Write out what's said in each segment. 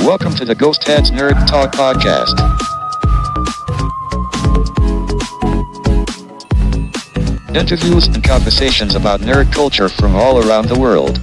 Welcome to the Ghost Heads Nerd Talk Podcast. Interviews and conversations about nerd culture from all around the world.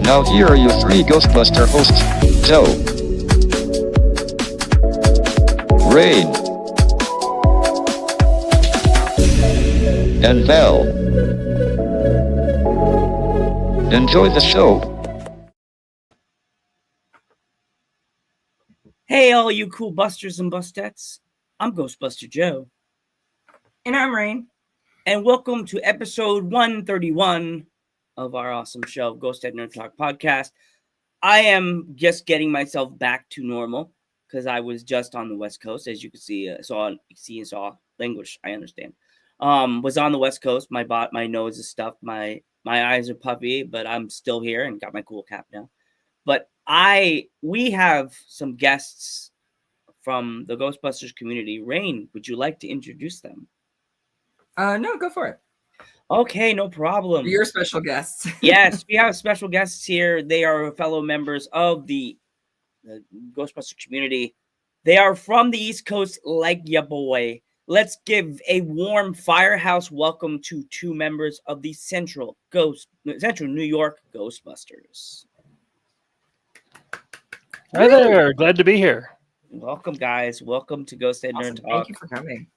Now here are your three Ghostbuster hosts, Joe, Rain, and Belle. Enjoy the show. Hey, all you cool busters and bustettes. I'm Ghostbuster Joe. And I'm Rain. And welcome to episode 131 of our awesome show, Ghost Head Nerd Talk Podcast. I am just getting myself back to normal because I was just on the West Coast, as you can see, saw language. I understand. Was on the West Coast. My nose is stuffed. My eyes are puffy, but I'm still here and got my cool cap now. But we have some guests from the Ghostbusters community. Rain, would you like to introduce them? No, go for it. Okay, no problem. Your special guests. Yes, we have special guests here. They are fellow members of the Ghostbuster community. They are from the East Coast, like ya boy. Let's give a warm firehouse welcome to two members of the Central New York Ghostbusters. Hi there, glad to be here. Welcome, guys. Welcome to Ghost Head Awesome. Nerd Talk. Thank you for coming.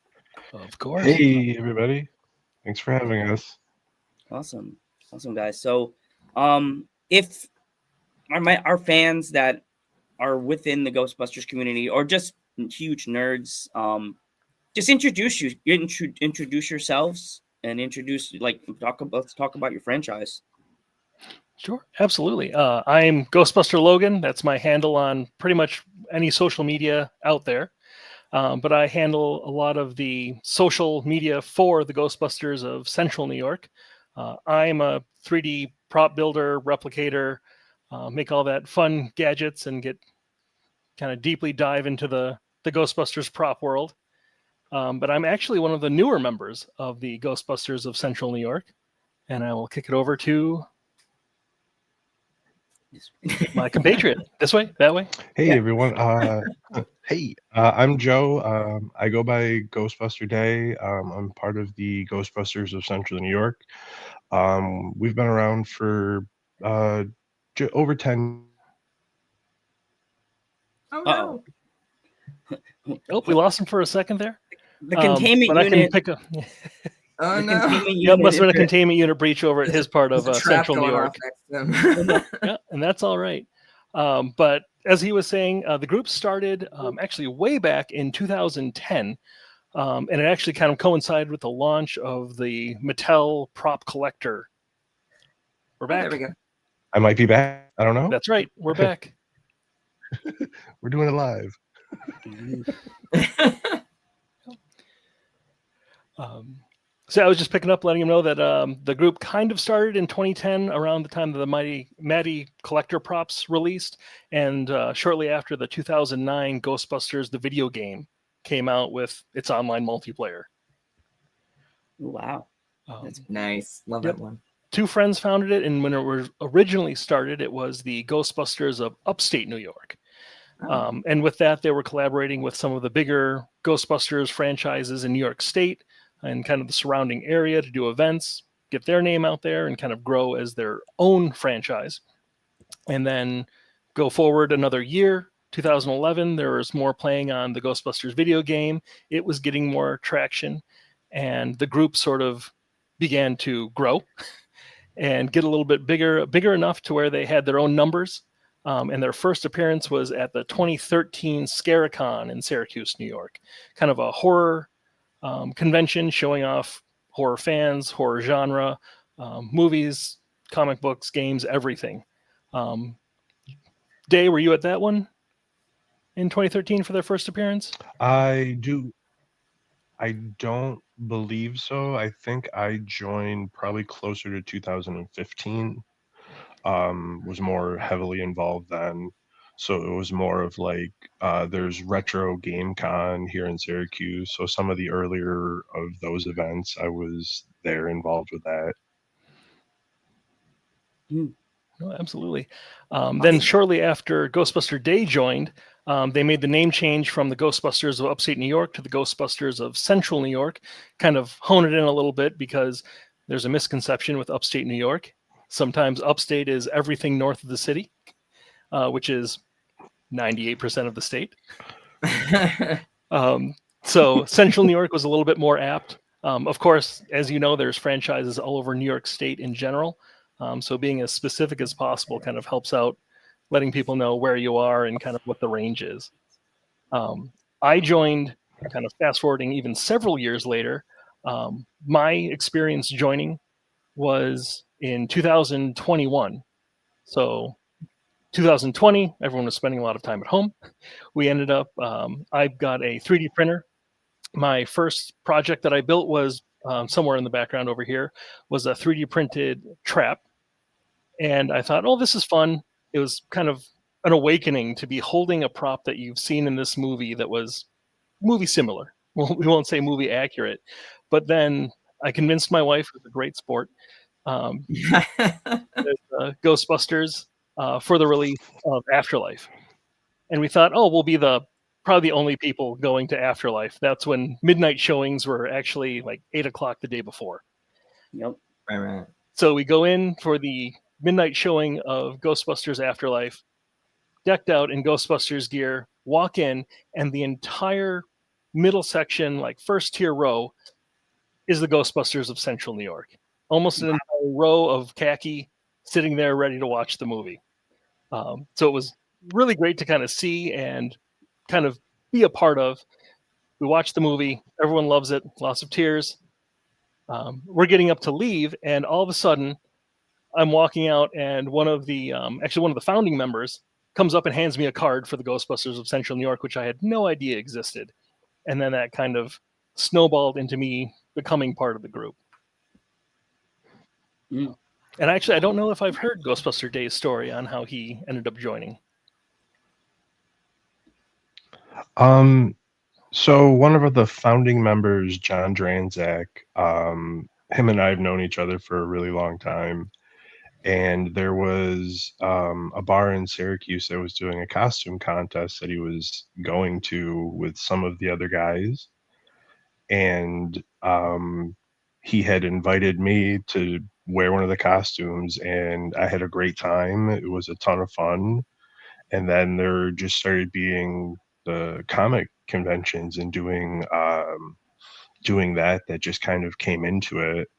Of course. Hey, everybody. Thanks for having us. Awesome, guys. So, if our fans that are within the Ghostbusters community or just huge nerds, just introduce yourselves and let's talk about your franchise. Sure, absolutely. I'm Ghostbuster Logan. That's my handle on pretty much any social media out there. But I handle a lot of the social media for the Ghostbusters of Central New York. I'm a 3D prop builder, replicator, make all that fun gadgets and get kind of deeply dive into the Ghostbusters prop world. But I'm actually one of the newer members of the Ghostbusters of Central New York. And I will kick it over to my compatriot. This way, that way. Hey, Yeah. everyone. I'm Joe. I go by Ghostbuster Day. I'm part of the Ghostbusters of Central New York. We've been around for over 10. Oh, no. Oh, we lost him for a second there. The containment but unit. I can pick up. Oh, the no. containment Yep, unit must have been a is- containment unit breach over at his part of There's a trap Central New going York. off next to them. Yeah, and that's all right. But as he was saying, the group started actually way back in 2010, and it actually kind of coincided with the launch of the Mattel Prop Collector. We're Oh, back. there we go. I might be back. I don't know. That's right. We're back. We're doing it live. So I was just picking up, letting him know that the group kind of started in 2010, around the time that the Matty Collector Props released, and shortly after the 2009 Ghostbusters, the video game, came out with its online multiplayer. Wow. That's Nice. Love Yep. that one. Two friends founded it, and when it was originally started, it was the Ghostbusters of Upstate New York. Oh. And with that, they were collaborating with some of the bigger Ghostbusters franchises in New York State and kind of the surrounding area to do events, get their name out there, and kind of grow as their own franchise. And then go forward another year, 2011, there was more playing on the Ghostbusters video game. It was getting more traction, and the group sort of began to grow and get a little bit bigger enough to where they had their own numbers. And their first appearance was at the 2013 Scaricon in Syracuse, New York, kind of a horror convention showing off horror fans, horror genre, movies, comic books, games, everything. Day, were you at that one in 2013 for their first appearance? I do. I don't believe so. I think I joined probably closer to 2015. Was more heavily involved then. So it was more of like there's Retro Game Con here in Syracuse. So some of the earlier of those events, I was there involved with that. No, absolutely. Then shortly after Ghostbuster Day joined, they made the name change from the Ghostbusters of Upstate New York to the Ghostbusters of Central New York, kind of hone it in a little bit because there's a misconception with Upstate New York. Sometimes Upstate is everything north of the city, which is 98% of the state. So Central New York was a little bit more apt. Of course, as you know, there's franchises all over New York State in general. So being as specific as possible kind of helps out letting people know where you are and kind of what the range is. I joined, kind of fast forwarding even several years later. My experience joining was in 2021. So 2020, everyone was spending a lot of time at home. We ended up, I got a 3D printer. My first project that I built was somewhere in the background over here, was a 3D printed trap. And I thought, oh, this is fun. It was kind of an awakening to be holding a prop that you've seen in this movie that was movie similar. Well, we won't say movie accurate. But then I convinced my wife, who's a great sport, Ghostbusters for the release of Afterlife. And we thought, oh, we'll be probably the only people going to Afterlife. That's when midnight showings were actually like 8 o'clock the day before. Yep. Right. So we go in for the midnight showing of Ghostbusters Afterlife, decked out in Ghostbusters gear, walk in, and the entire middle section, like first tier row, is the Ghostbusters of Central New York. Almost an entire row of khaki sitting there ready to watch the movie. So it was really great to kind of see and kind of be a part of. We watched the movie. Everyone loves it. Lots of tears. We're getting up to leave, and all of a sudden, I'm walking out, and one of the founding members comes up and hands me a card for the Ghostbusters of Central New York, which I had no idea existed. And then that kind of snowballed into me becoming part of the group. Mm. And actually, I don't know if I've heard Ghostbuster Day's story on how he ended up joining. So one of the founding members, John Dranzak, him and I have known each other for a really long time. And there was a bar in Syracuse that was doing a costume contest that he was going to with some of the other guys. And he had invited me to wear one of the costumes, and I had a great time. It was a ton of fun. And then there just started being the comic conventions and doing that just kind of came into it.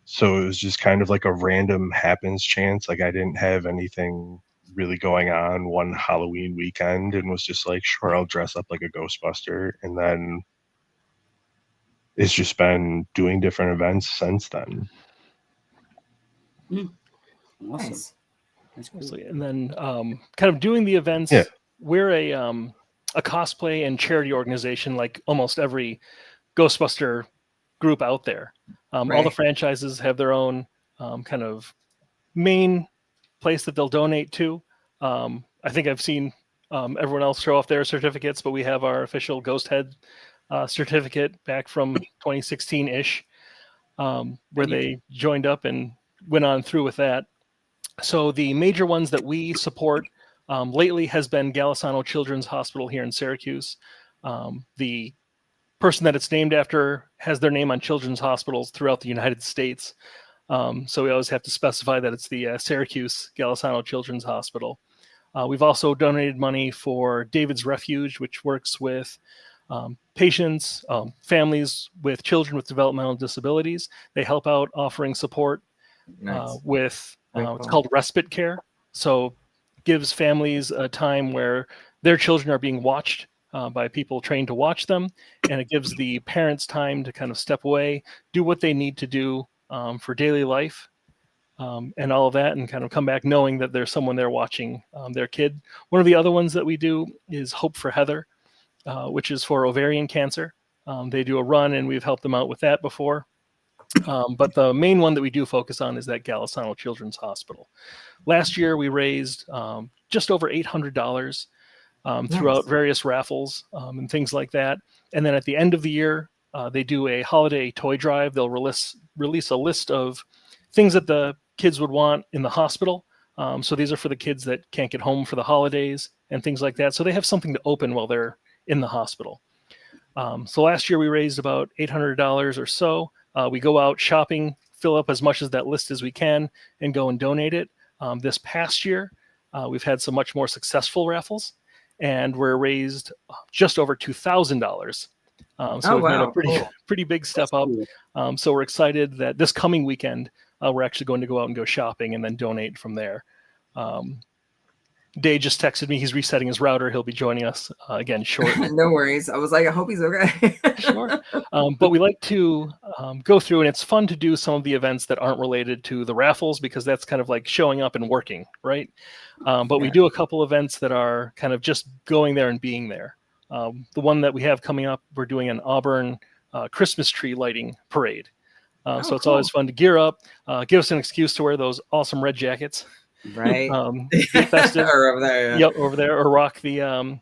So it was just kind of like a random happens chance. Like I didn't have anything really going on one Halloween weekend and was just like, sure, I'll dress up like a Ghostbuster. And then it's just been doing different events since then. Awesome. Nice. That's cool. Absolutely. And then kind of doing the events. Yeah. We're a cosplay and charity organization like almost every Ghostbuster group out there. All the Right. franchises have their own kind of main place that they'll donate to. I think I've seen everyone else show off their certificates, but we have our official Ghost Head certificate back from 2016-ish, where they joined up and went on through with that. So the major ones that we support lately has been Golisano Children's Hospital here in Syracuse. The person that it's named after has their name on children's hospitals throughout the United States. So we always have to specify that it's the Syracuse Golisano Children's Hospital. We've also donated money for David's Refuge, which works with patients, families with children with developmental disabilities. They help out offering support Nice. with, Very it's cool. called respite care. So gives families a time where their children are being watched by people trained to watch them. And it gives the parents time to kind of step away, do what they need to do for daily life and all of that, and kind of come back knowing that there's someone there watching their kid. One of the other ones that we do is Hope for Heather, which is for ovarian cancer. They do a run, and we've helped them out with that before. But the main one that we do focus on is that Golisano Children's Hospital. Last year, we raised just over $800 throughout various raffles and things like that. And then at the end of the year, they do a holiday toy drive. They'll release a list of things that the kids would want in the hospital. So these are for the kids that can't get home for the holidays and things like that. So they have something to open while they're in the hospital. So last year we raised about $800 or so. We go out shopping, fill up as much of that list as we can, and go and donate it. This past year, we've had some much more successful raffles, and we're raised just over $2,000. So we've made a pretty big step up. So we're excited that this coming weekend, we're actually going to go out and go shopping and then donate from there. Day just texted me. He's resetting his router. He'll be joining us again shortly. No worries. I was like, I hope he's okay. Sure. But we like to go through, and it's fun to do some of the events that aren't related to the raffles, because that's kind of like showing up and working, right? But we do a couple events that are kind of just going there and being there. The one that we have coming up, we're doing an Auburn Christmas tree lighting parade. So it's always fun to gear up, give us an excuse to wear those awesome red jackets. Right. Be festive. Or over there. Yeah. Yep, over there, or rock the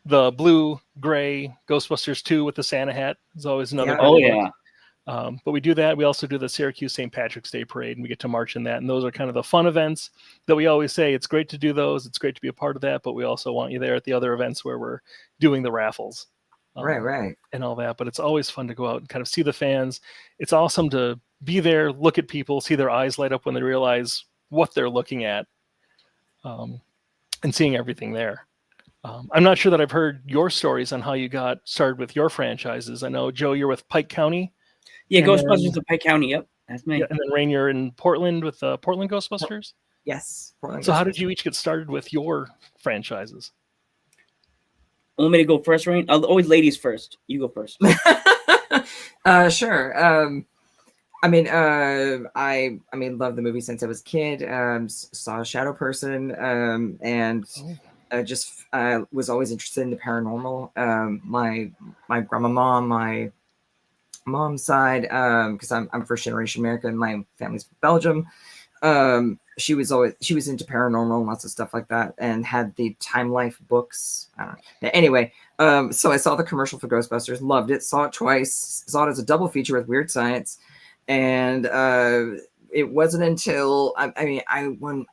blue, gray Ghostbusters 2 with the Santa hat. Is always another. But we do that. We also do the Syracuse St. Patrick's Day Parade, and we get to march in that. And those are kind of the fun events that we always say. It's great to do those. It's great to be a part of that. But we also want you there at the other events where we're doing the raffles. Right. And all that. But it's always fun to go out and kind of see the fans. It's awesome to be there, look at people, see their eyes light up when they realize what they're looking at, and seeing everything there. I'm not sure that I've heard your stories on how you got started with your franchises. I know, Joe, you're with Pike County. Yeah, Ghostbusters of Pike County. Yep, that's me. Yeah, and then Rain, you're in Portland with Portland Ghostbusters. Yes. Portland So how did you each get started with your franchises? Want me to go first, Rain? Always ladies first. You go first. Sure. I mean, love the movie since I was a kid. Saw a shadow person, and just was always interested in the paranormal. My grandma, my mom's side, because I'm first generation American. My family's from Belgium. She was into paranormal and lots of stuff like that, and had the Time Life books. Anyway, so I saw the commercial for Ghostbusters, loved it, saw it twice, saw it as a double feature with Weird Science. And it wasn't until I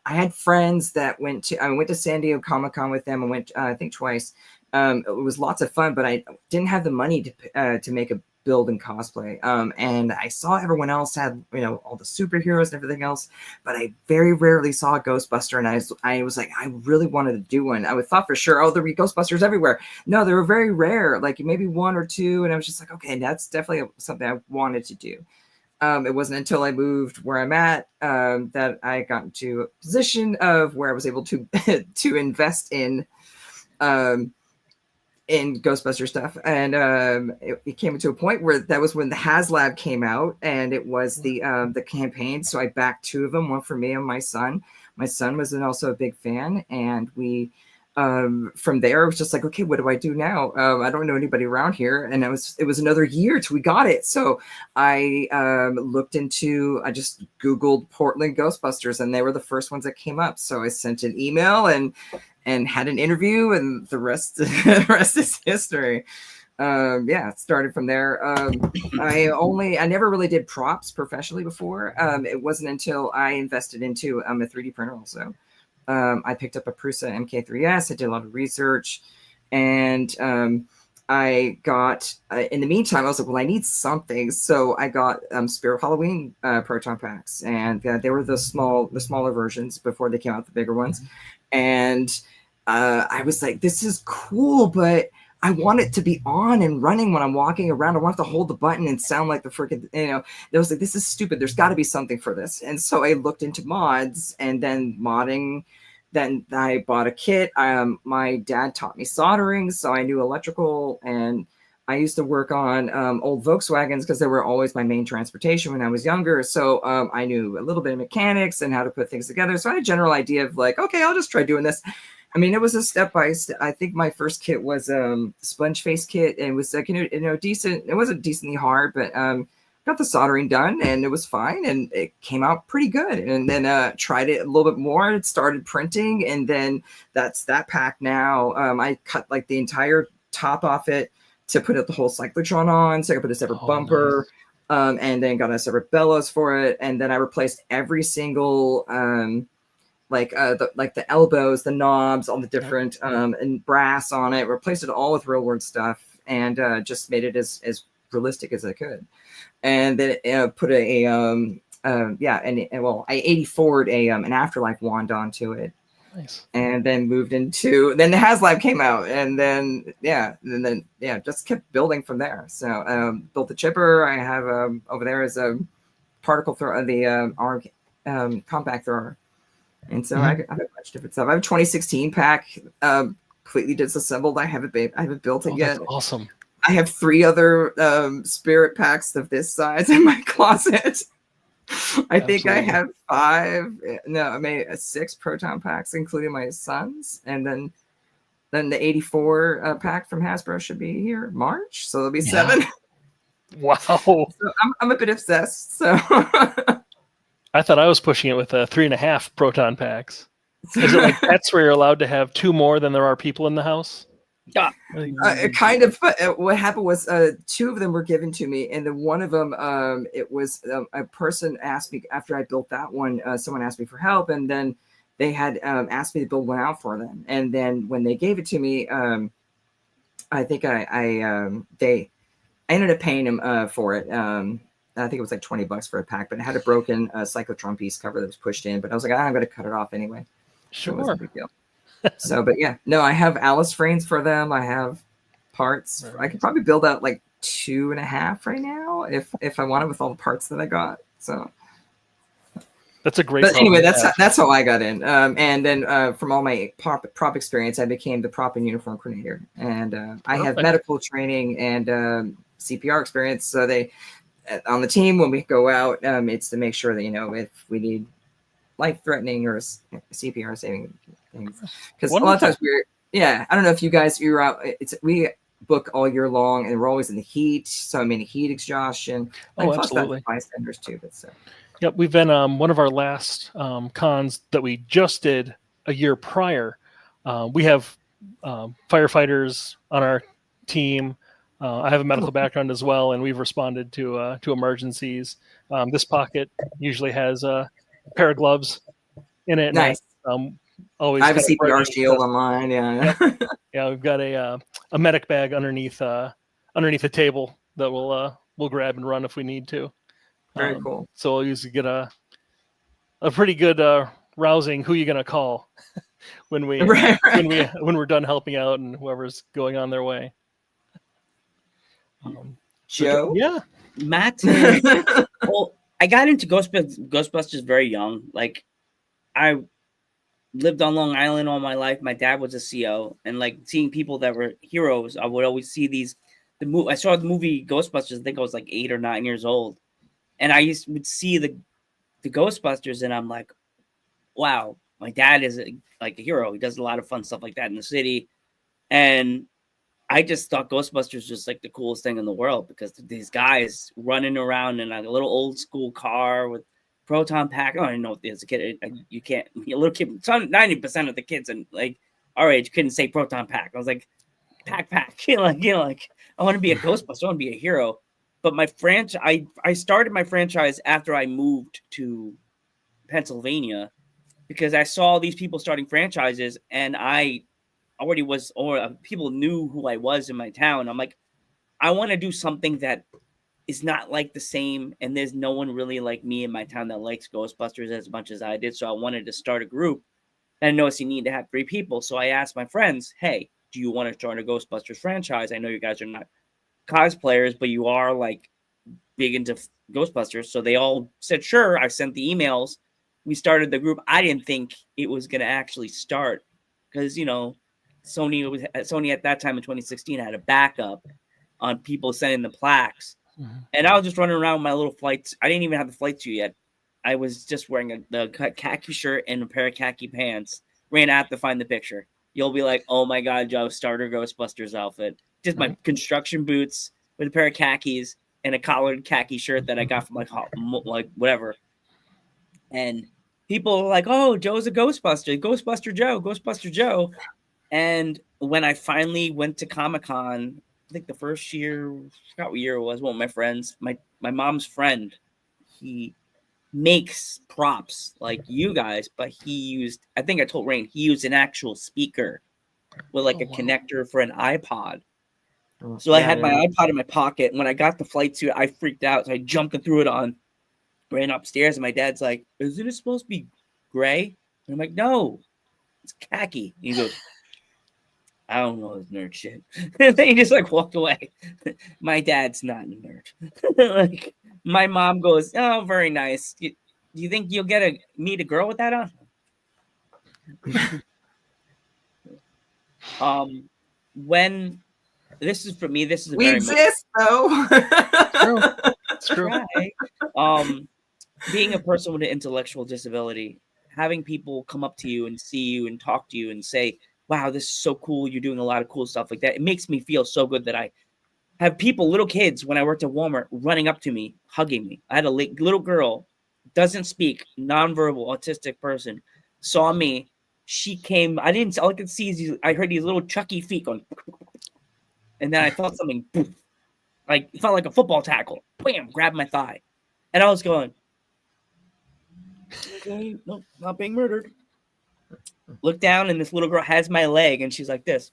had friends that went to San Diego Comic-Con with them. I went I think twice. It was lots of fun, but I didn't have the money to make a build and cosplay. And I saw everyone else had all the superheroes and everything else, but I very rarely saw a Ghostbuster. And I was like, I really wanted to do one. I would thought for sure, there were Ghostbusters everywhere. No, they were very rare, like maybe one or two. And I was just like, okay, that's definitely something I wanted to do. It wasn't until I moved where I'm at that I got into a position of where I was able to to invest in Ghostbuster stuff, and it came to a point where that was when the HasLab came out, and it was the campaign. So I backed two of them, one for me and my son. My son was also a big fan, and we. From there, it was just like, okay, what do I do now? I don't know anybody around here. And it was another year till we got it. So I I just Googled Portland Ghostbusters, and they were the first ones that came up. So I sent an email and had an interview, and the rest is history. It started from there. I never really did props professionally before. It wasn't until I invested into a 3D printer also. I picked up a Prusa MK3S. I did a lot of research, and I got. In the meantime, I was like, "Well, I need something," so I got Spirit Halloween proton packs, and they were the smaller versions before they came out the bigger ones. And I was like, "This is cool, but I want it to be on and running when I'm walking around. I want to hold the button and sound like the freaking, I was like, this is stupid. There's got to be something for this." And so I looked into mods, and then modding. Then I bought a kit. My dad taught me soldering, so I knew electrical, and I used to work on old Volkswagens because they were always my main transportation when I was younger. So I knew a little bit of mechanics and how to put things together. So I had a general idea of like, okay, I'll just try doing this. I mean, it was a step by step. I think my first kit was sponge face kit, and it was like decent. It wasn't decently hard, but got the soldering done, and it was fine, and it came out pretty good. And then tried it a little bit more. It started printing, and then that's that pack now. I cut like the entire top off it to put the whole cyclotron on, so I could put a separate bumper. Nice. And then got a separate bellows for it, and then I replaced every single the elbows, the knobs, all the different and brass on it. Replaced it all with real world stuff, and just made it as realistic as I could. And then put I 84'd an Afterlife wand onto it. Nice. And then moved into the HasLab came out, and then just kept building from there. So built the chipper. I have over there is a particle thrower, the ARG compact thrower. And so I have a bunch of different stuff. I have a 2016 pack, completely disassembled. I haven't built it yet. That's awesome. I have 3 other spirit packs of this size in my closet. I think I have 6 proton packs, including my son's, and then the 84 pack from Hasbro should be here March, so there'll be 7. Wow. So I'm a bit obsessed. So I thought I was pushing it with 3.5 proton packs. Is it like pets where you're allowed to have 2 more than there are people in the house? Yeah. Kind of. What happened was 2 of them were given to me, and then one of them, it was a person asked me after I built that one. Someone asked me for help, and then they had asked me to build one out for them. And then when they gave it to me, I think I ended up paying them for it. I think it was like $20 for a pack, but it had a broken cyclotron piece cover that was pushed in. But I was like, I'm going to cut it off anyway. Sure. So it wasn't a big deal. So, but yeah, no, I have Alice frames for them. I have parts. Right. I could probably build out like 2.5 right now if I wanted with all the parts that I got. So that's a great. But anyway, that's how I got in. And then from all my prop experience, I became the prop and uniform coordinator. And I have medical training and CPR experience. So they on the team when we go out, it's to make sure that if we need life-threatening or CPR saving things, because a lot of times I don't know if you guys you're out. We book all year long, and we're always in the heat. So heat exhaustion. Oh, absolutely. Bystanders too, but so. Yep, we've been one of our last cons that we just did a year prior. We have firefighters on our team. I have a medical background as well, and we've responded to emergencies. This pocket usually has a pair of gloves in it. Nice. Always I have a CPR shield on mine. Yeah. Yeah, we've got a medic bag underneath a table that we'll grab and run if we need to. Very cool. So we'll usually get a pretty good rousing who you're gonna call when we're done helping out and whoever's going on their way. Joe? Yeah. Matt. Well, I got into Ghostbusters very young. Like, I lived on Long Island all my life. My dad was a CO, and like seeing people that were heroes, I would always see I saw the movie Ghostbusters. I think I was like 8 or 9 years old, and I would see the Ghostbusters, and I'm like, wow, my dad is like a hero. He does a lot of fun stuff like that in the city, and I just thought Ghostbusters was like the coolest thing in the world because these guys running around in a little old school car with proton pack. I don't know if there's a kid. You can't. A little kid. 90% of the kids in like our age couldn't say proton pack. I was like, pack. Like I want to be a Ghostbuster. I want to be a hero. But my franchise, I started my franchise after I moved to Pennsylvania because I saw these people starting franchises, and I already was, or people knew who I was in my town. I'm like, I want to do something that is not like the same, and there's no one really like me in my town that likes Ghostbusters as much as I did. So I wanted to start a group. And I noticed you need to have 3 people. So I asked my friends, hey, do you want to start a Ghostbusters franchise? I know you guys are not cosplayers, but you are like big into Ghostbusters. So they all said, sure. I sent the emails. We started the group. I didn't think it was going to actually start because, Sony at that time in 2016 had a backup on people sending the plaques. Mm-hmm. And I was just running around with my little flights. I didn't even have the flight suit yet. I was just wearing the khaki shirt and a pair of khaki pants. Ran out to find the picture. you'll be like, "Oh my god, Joe, starter Ghostbusters outfit." Just my construction boots with a pair of khakis and a collared khaki shirt that I got from like whatever. And people are like, "Oh, Joe's a Ghostbuster, Ghostbuster Joe." And when I finally went to Comic-Con, I think the first year, I forgot what year it was. One of my friends, my mom's friend, he makes props like you guys, but he used, I think I told Rain, he used an actual speaker with like a connector for an iPod. So I had my iPod in my pocket. And when I got the flight suit, I freaked out. So I jumped and threw it on, ran upstairs. And my dad's like, "Isn't it supposed to be gray?" And I'm like, "No, it's khaki." And he goes, "I don't know this nerd shit." And then he just like walked away. My dad's not a nerd. Like my mom goes, "Oh, very nice. Do you think you'll meet a girl with that on?" When this is for me, this is a We very exist, though. It's true. right. Being a person with an intellectual disability, having people come up to you and see you and talk to you and say, "Wow, this is so cool. You're doing a lot of cool stuff like that." It makes me feel so good that I have people, little kids, when I worked at Walmart, running up to me, hugging me. I had a little girl, doesn't speak, nonverbal, autistic person, saw me. She came. All I could see is I heard these little Chucky feet going, and then I felt something, boom, like it felt like a football tackle. Bam, grabbed my thigh, and I was going, "Okay, no, not being murdered." Look down, and this little girl has my leg, and she's like this.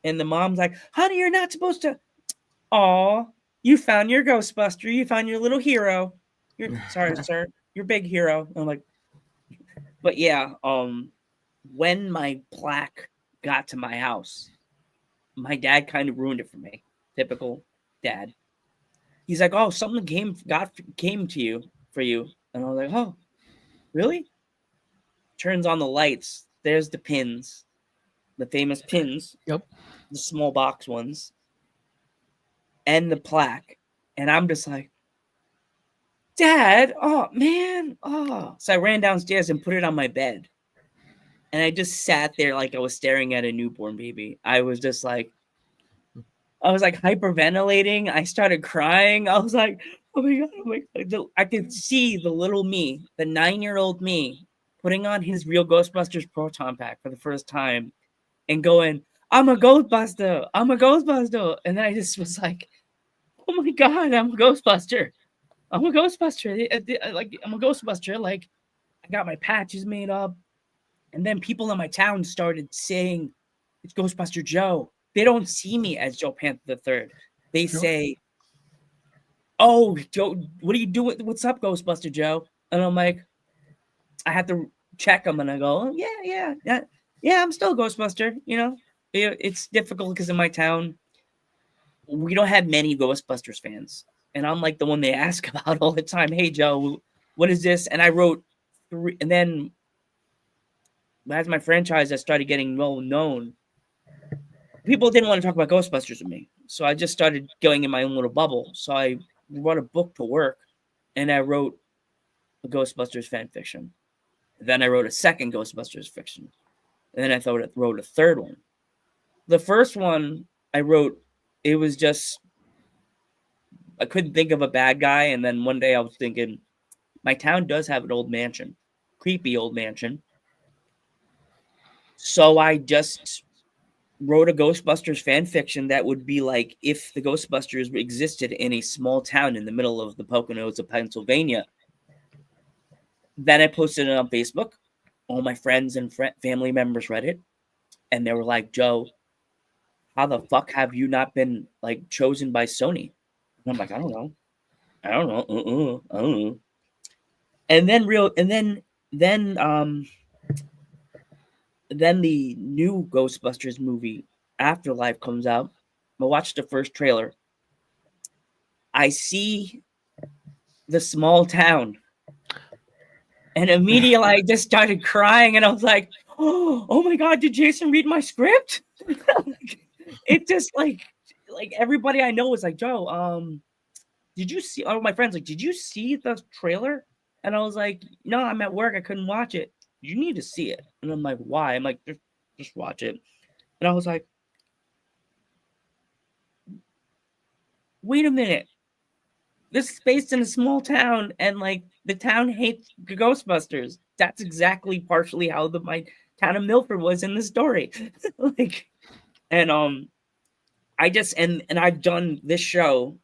And the mom's like, "Honey, you're not supposed to." "Aw, you found your Ghostbuster. You found your little hero. You're sorry, sir. Your big hero." I'm like, but yeah, when my plaque got to my house, my dad kind of ruined it for me. Typical dad. He's like, "Oh, something came to you for you." And I was like, "Oh, really?" Turns on the lights. There's the pins, the famous pins. Yep. The small box ones. And the plaque. And I'm just like, "Dad, oh man, oh." So I ran downstairs and put it on my bed. And I just sat there like I was staring at a newborn baby. I was like hyperventilating. I started crying. I was like, "Oh my God, oh my God." I could see the little me, the 9-year-old me, putting on his real Ghostbusters proton pack for the first time and going, "I'm a Ghostbuster. I'm a Ghostbuster." And then I just was like, "Oh my God, I'm a Ghostbuster. I'm a Ghostbuster. Like, I'm a Ghostbuster." Like, I got my patches made up. And then people in my town started saying, "It's Ghostbuster Joe." They don't see me as Joe Panther III. They say, "Oh, Joe, what are you doing? What's up, Ghostbuster Joe?" And I'm like, I have to check them, and I go, "Oh, yeah, I'm still a Ghostbuster." It's difficult because in my town, we don't have many Ghostbusters fans. And I'm like the one they ask about all the time. "Hey, Joe, what is this?" And I wrote 3, and then as my franchise that started getting well known, people didn't want to talk about Ghostbusters with me. So I just started going in my own little bubble. So I wrote a book to work, and I wrote a Ghostbusters fan fiction. Then I wrote a second Ghostbusters fiction. And then I wrote a third one. The first one I wrote, it was just, I couldn't think of a bad guy. And then one day I was thinking, my town does have an old mansion, creepy old mansion. So I just wrote a Ghostbusters fan fiction that would be like if the Ghostbusters existed in a small town in the middle of the Poconos of Pennsylvania. Then I posted it on Facebook. All my friends and family members read it. And they were like, "Joe, how the fuck have you not been like chosen by Sony?" And I'm like, I don't know. I don't know. And then the new Ghostbusters movie, Afterlife, comes out. I watched the first trailer. I see the small town. And immediately I just started crying, and I was like, oh my God, did Jason read my script? It just like everybody I know was like, "Joe, did you see?" All my friends like, "Did you see the trailer?" And I was like, "No, I'm at work. I couldn't watch it." "You need to see it." And I'm like, "Why?" I'm like, just watch it. And I was like, wait a minute. This is based in a small town, and like the town hates the Ghostbusters. That's exactly partially how my town of Milford was in the story. Like, and I just and I've done this show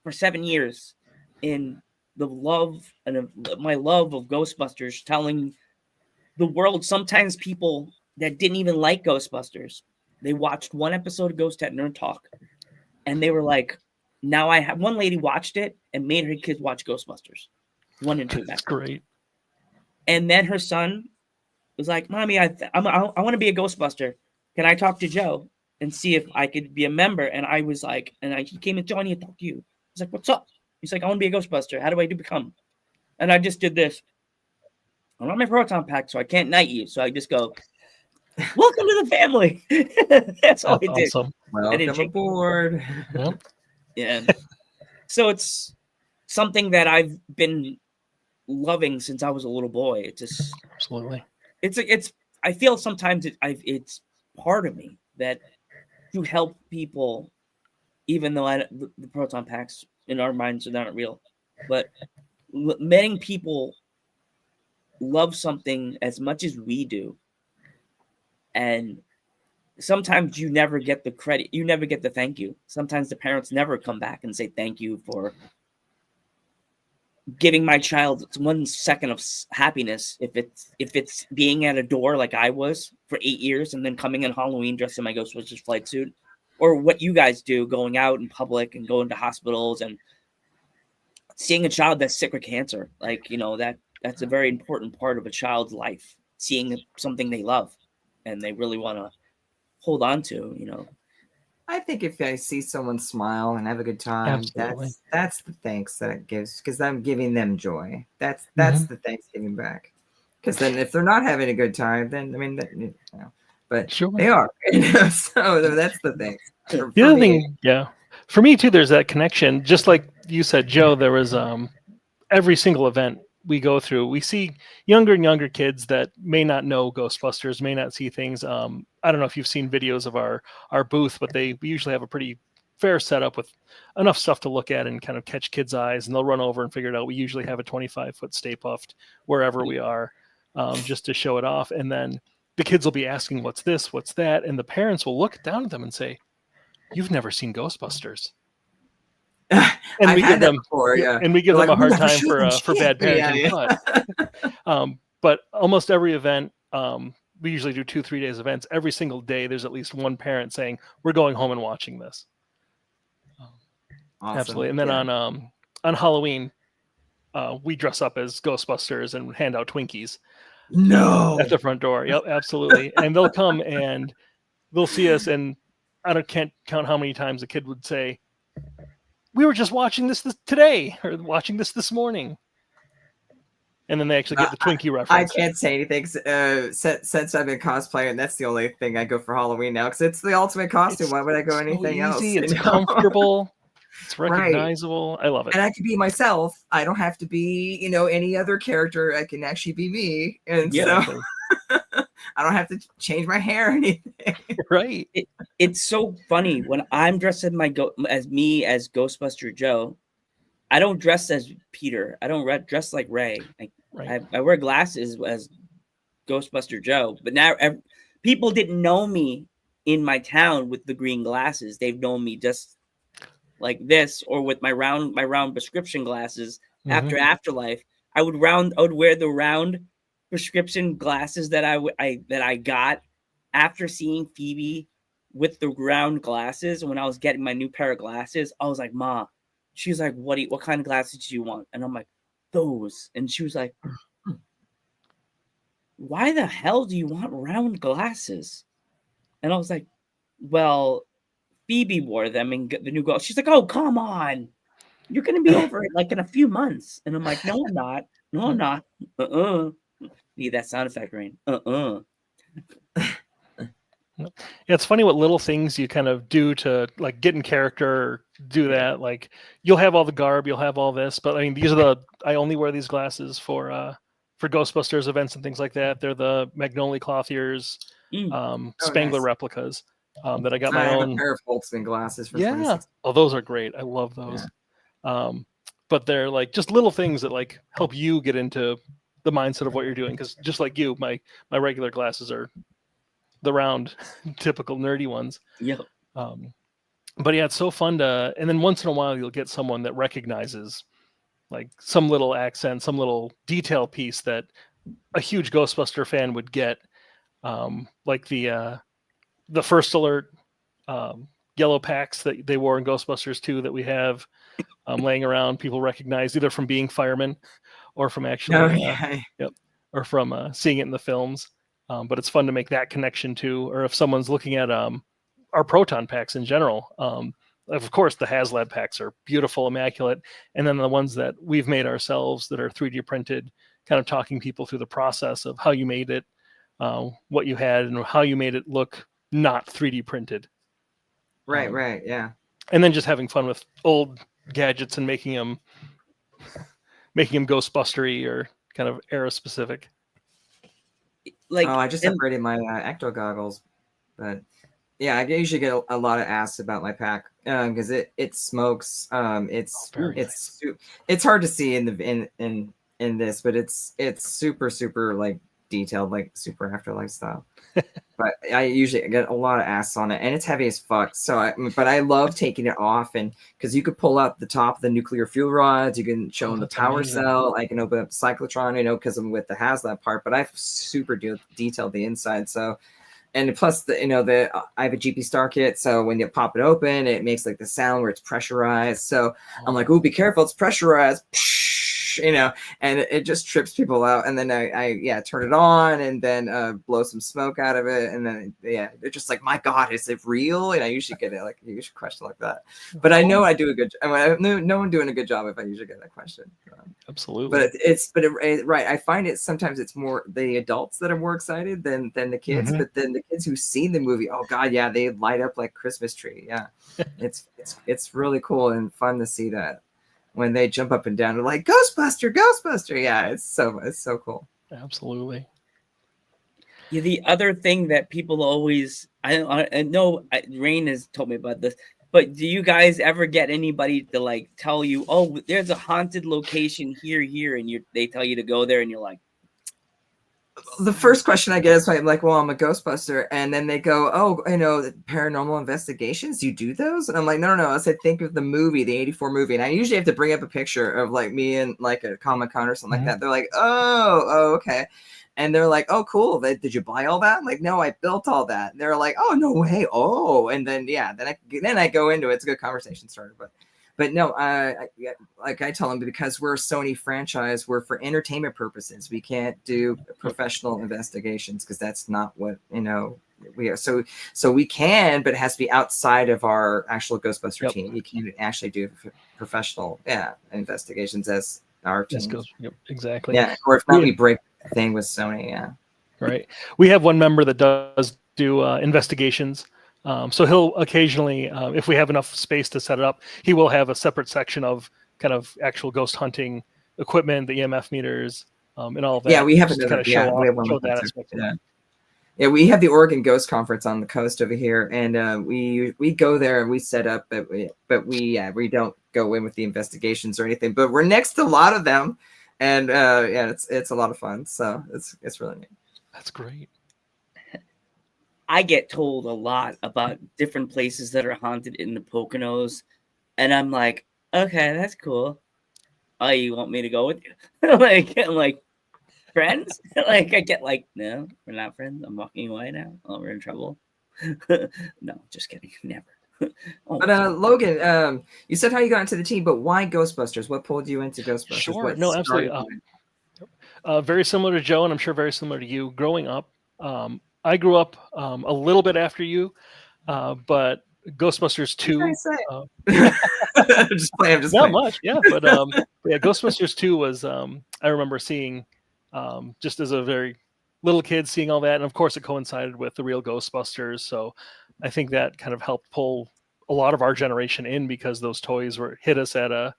for 7 years in the love and my love of Ghostbusters, telling the world, sometimes people that didn't even like Ghostbusters, they watched one episode of Ghost at Nerd Talk, and they were like, now I have one lady watched it and made her kids watch Ghostbusters 1 and 2. That's great. And then her son was like, Mommy, I want to be a Ghostbuster. Can I talk to Joe and see if I could be a member? And I was like, he came and Johnny, I talk to you. He's like, what's up? He's like, I want to be a Ghostbuster. How do I become? And I just did this. I'm on my proton pack, so I can't knight you. So I just go, welcome to the family. That's all I did. Awesome. Welcome aboard. Yep. Yeah. So it's something that I've been loving since I was a little boy. It's just Absolutely. it's I feel sometimes it's part of me that to help people, even though the proton packs in our minds are not real, but letting people love something as much as we do. And sometimes you never get the credit. You never get the thank you. Sometimes the parents never come back and say thank you for giving my child 1 second of happiness. If it's being at a door like I was for 8 years and then coming in Halloween dressed in my Ghostbusters flight suit, or what you guys do, going out in public and going to hospitals and seeing a child that's sick with cancer. Like, that's a very important part of a child's life, seeing something they love and they really want to hold on to. I think if I see someone smile and have a good time, Absolutely. that's the thanks that it gives, because I'm giving them joy. That's the Thanksgiving back. Because then if they're not having a good time, then but Sure. they are. So that's the thing. The other thing, yeah, for me too, there's that connection. Just like you said, Joe, there was every single event we go through, we see younger and younger kids that may not know Ghostbusters, may not see things. I don't know if you've seen videos of our booth, but we usually have a pretty fair setup with enough stuff to look at and kind of catch kids' eyes, and they'll run over and figure it out. We usually have a 25-foot Stay Puft wherever we are, just to show it off. And then the kids will be asking, what's this, what's that? And the parents will look down at them and say, you've never seen Ghostbusters. And we give them before, yeah. And we give them a hard time for bad parenting. But almost every event, we usually do 2-3 days events. Every single day, there's at least one parent saying, "We're going home and watching this." Awesome. Absolutely. And then on Halloween, we dress up as Ghostbusters and hand out Twinkies. No, at the front door. Yep, absolutely. And they'll come and they'll see us, and can't count how many times a kid would say, "We were just watching this today," or "watching this morning." And then they actually get the Twinkie reference. I can't say anything since I've been cosplaying. That's the only thing I go for Halloween now, because it's the ultimate costume. Why would I go anything else? It's comfortable. It's recognizable. Right. I love it. And I can be myself. I don't have to be, any other character. I can actually be me. And so I don't have to change my hair or anything. Right. It's so funny when I'm dressed as as Ghostbuster Joe. I don't dress as Peter. I don't dress like Ray. I wear glasses as Ghostbuster Joe. But now people didn't know me in my town with the green glasses. They've known me just like this, or with my round prescription glasses. After Afterlife, I would wear the round prescription glasses that I got after seeing Phoebe with the round glasses. When I was getting my new pair of glasses, I was like, "Ma." She was like, what kind of glasses do you want? And I'm like, those. And she was like, why the hell do you want round glasses? And I was like, well, Phoebe wore them and the new glasses. She's like, oh, come on. You're going to be over it like in a few months. And I'm like, no, I'm not. No, I'm not. Need that sound effect, Rain. Yeah, it's funny what little things you kind of do to like get in character or do that. Like you'll have all the garb, you'll have all this, but I mean, I only wear these glasses for for Ghostbusters events and things like that. They're the Magnolia Clothiers Spangler nice. replicas that I got I my have own. a pair of Holtzman glasses for Yeah. 26. Oh, those are great. I love those. But they're like just little things that like help you get into the mindset of what you're doing. Because just like you, my regular glasses are the round, typical nerdy ones. Yeah. But yeah, it's so fun to, and then once in a while you'll get someone that recognizes like some little accent, some little detail piece that a huge Ghostbuster fan would get. Like the First Alert yellow packs that they wore in Ghostbusters 2 that we have laying around, people recognize either from being firemen or from actually, or from seeing it in the films. But it's fun to make that connection too. Or if someone's looking at our Proton packs in general, of course the HasLab packs are beautiful, immaculate, and then the ones that we've made ourselves that are 3D printed, kind of talking people through the process of how you made it, what you had, and how you made it look not 3D printed. Right, yeah. And then just having fun with old gadgets and making them Ghostbustery or kind of era specific. Like, I just upgraded my Ecto goggles, but yeah, I usually get a lot of asks about my pack because it smokes. It's hard to see in this, but it's super like detailed, like super Afterlife style. But I usually get a lot of asks on it, and it's heavy as fuck. But I love taking it off, and because you could pull out the top of the nuclear fuel rods, you can show them the power cell. I can open up the cyclotron, because I'm with the HasLab part, but I've super detailed the inside. So, and plus I have a GP Star kit, so when you pop it open, it makes like the sound where it's pressurized. So I'm like, oh, be careful, it's pressurized. And it just trips people out. And then I turn it on and then blow some smoke out of it. And then, they're just like, my God, is it real? And I usually get it like, you should question like that. But I know I do a good job. I mean, no one doing a good job if I usually get that question. Absolutely. But right. I find it sometimes it's more the adults that are more excited than the kids. Mm-hmm. But then the kids who've seen the movie, oh God, yeah, they light up like Christmas tree. Yeah. It's really cool and fun to see that. When they jump up and down, they're like Ghostbuster. Yeah, it's so cool. Absolutely. Yeah, the other thing that people always, I know Rain has told me about this, but do you guys ever get anybody to like tell you, oh, there's a haunted location here, and they tell you to go there, and you're like, the first question I get is like, well, I'm a Ghostbuster. And then they go, oh, paranormal investigations, you do those? And I'm like, no. I said, think of the movie, the 84 movie. And I usually have to bring up a picture of like me and like a Comic-Con or something like that. They're like, oh, okay. And they're like, oh, cool. Did you buy all that? I'm like, no, I built all that. And they're like, oh, no way. Oh, and then, then I go into it. It's a good conversation starter, but no, I tell them, because we're a Sony franchise, we're for entertainment purposes. We can't do professional investigations because that's not what we are. So we can, but it has to be outside of our actual Ghostbuster team. You can't actually do professional investigations as our team. Exactly. Yeah, or if not, we break the thing with Sony. Yeah. Right. We have one member that does do investigations. So he'll occasionally, if we have enough space to set it up, he will have a separate section of kind of actual ghost hunting equipment, the EMF meters, and all of that. Yeah, we have another. We have one. Yeah, we have the Oregon Ghost Conference on the coast over here, and we go there and we set up, but we don't go in with the investigations or anything. But we're next to a lot of them, and it's a lot of fun. So it's really neat. That's great. I get told a lot about different places that are haunted in the Poconos, and I'm like, okay, that's cool. Oh, you want me to go with you? I'm like, friends? Like, I get like, no, we're not friends. I'm walking away now. Oh, we're in trouble. No, just kidding. Never. But Logan, you said how you got into the team, but why Ghostbusters? What pulled you into Ghostbusters? Sure, no, absolutely. Very similar to Joe, and I'm sure very similar to you. Growing up, I grew up a little bit after you, but Ghostbusters 2. Just play. I'm just not playing. much, yeah. But Ghostbusters 2 was I remember seeing just as a very little kid, seeing all that, and of course it coincided with the real Ghostbusters. So I think that kind of helped pull a lot of our generation in, because those toys hit us at a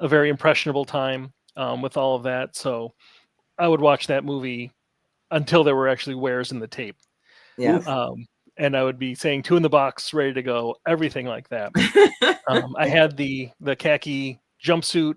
very impressionable time with all of that. So I would watch that movie until there were actually wears in the tape. Yeah. And I would be saying 2 in the box, ready to go, everything like that. I had the khaki jumpsuit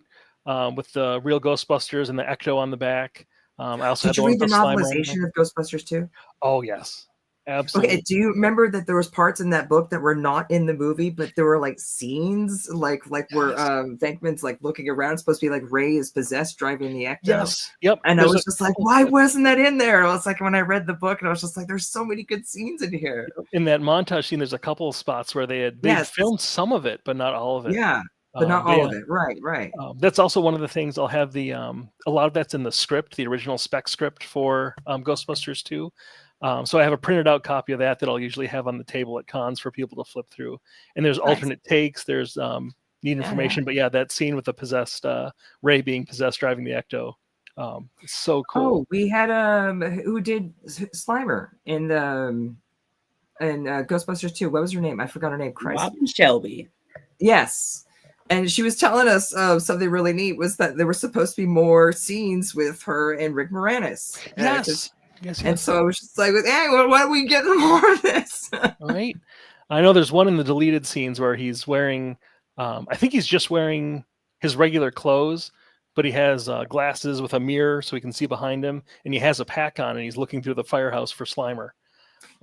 with the real Ghostbusters and the Ecto on the back. I also Did had you read the one with Slimer on the novelization back. of Ghostbusters too? Oh yes, absolutely. Okay, do you remember that there was parts in that book that were not in the movie, but there were like scenes, like where Yes. Venkman's like looking around, it's supposed to be like Ray is possessed driving the Ecto. Yes. Yep. And There's I was a just like, couple- why wasn't that in there? I was like, when I read the book, and I was just like, there's so many good scenes in here. in that montage scene, there's a couple of spots where they Yes. filmed some of it, but not all of it. Yeah, but not But all yeah. of it. Right. That's also one of the things. I'll have the a lot of that's in the script, the original spec script for Ghostbusters 2. So I have a printed out copy of that I'll usually have on the table at cons for people to flip through. And there's Nice. alternate takes. There's neat information. But yeah, that scene with the possessed Ray being possessed driving the Ecto, it's so cool. Oh, we had who did Slimer in the in Ghostbusters 2. What was her name? I forgot her name. Christ. Robin Shelby. Yes. And she was telling us something really neat was that there were supposed to be more scenes with her and Rick Moranis. Yes. And so I was just like, hey, why don't we get more of this? Right. I know there's one in the deleted scenes where he's wearing, I think he's just wearing his regular clothes, but he has glasses with a mirror so he can see behind him, and he has a pack on, and he's looking through the firehouse for Slimer.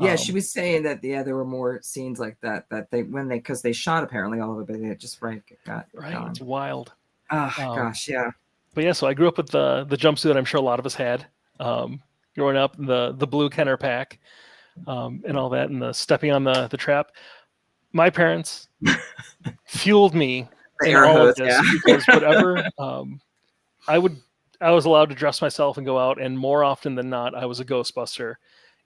Yeah, she was saying that there were more scenes like that because they shot apparently all of it, but it just got gone. It's wild. Oh gosh, yeah. But yeah, so I grew up with the jumpsuit that I'm sure a lot of us had growing up, the blue Kenner pack and all that, and the stepping on the trap. My parents fueled me in all of this because whatever I was allowed to dress myself and go out, and more often than not, I was a Ghostbuster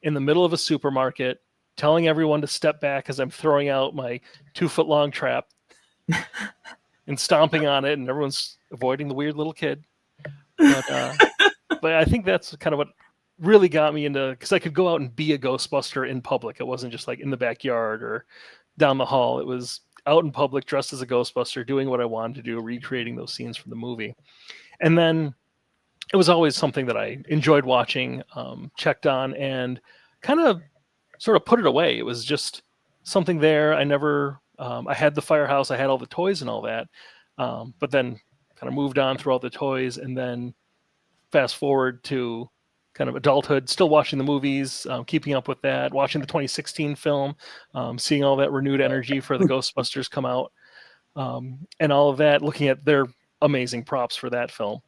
in the middle of a supermarket, telling everyone to step back as I'm throwing out my 2-foot-long trap and stomping on it, and everyone's avoiding the weird little kid. But I think that's kind of what really got me into, because I could go out and be a Ghostbuster in public. It wasn't just like in the backyard or down the hall. It was out in public, dressed as a Ghostbuster, doing what I wanted to do, recreating those scenes from the movie. And then it was always something that I enjoyed watching, checked on, and kind of sort of put it away. It was just something there. I never, I had the firehouse, I had all the toys and all that, but then kind of moved on through all the toys, and then fast forward to kind of adulthood, still watching the movies, keeping up with that, watching the 2016 film, seeing all that renewed energy for the Ghostbusters come out, and all of that, looking at their amazing props for that film.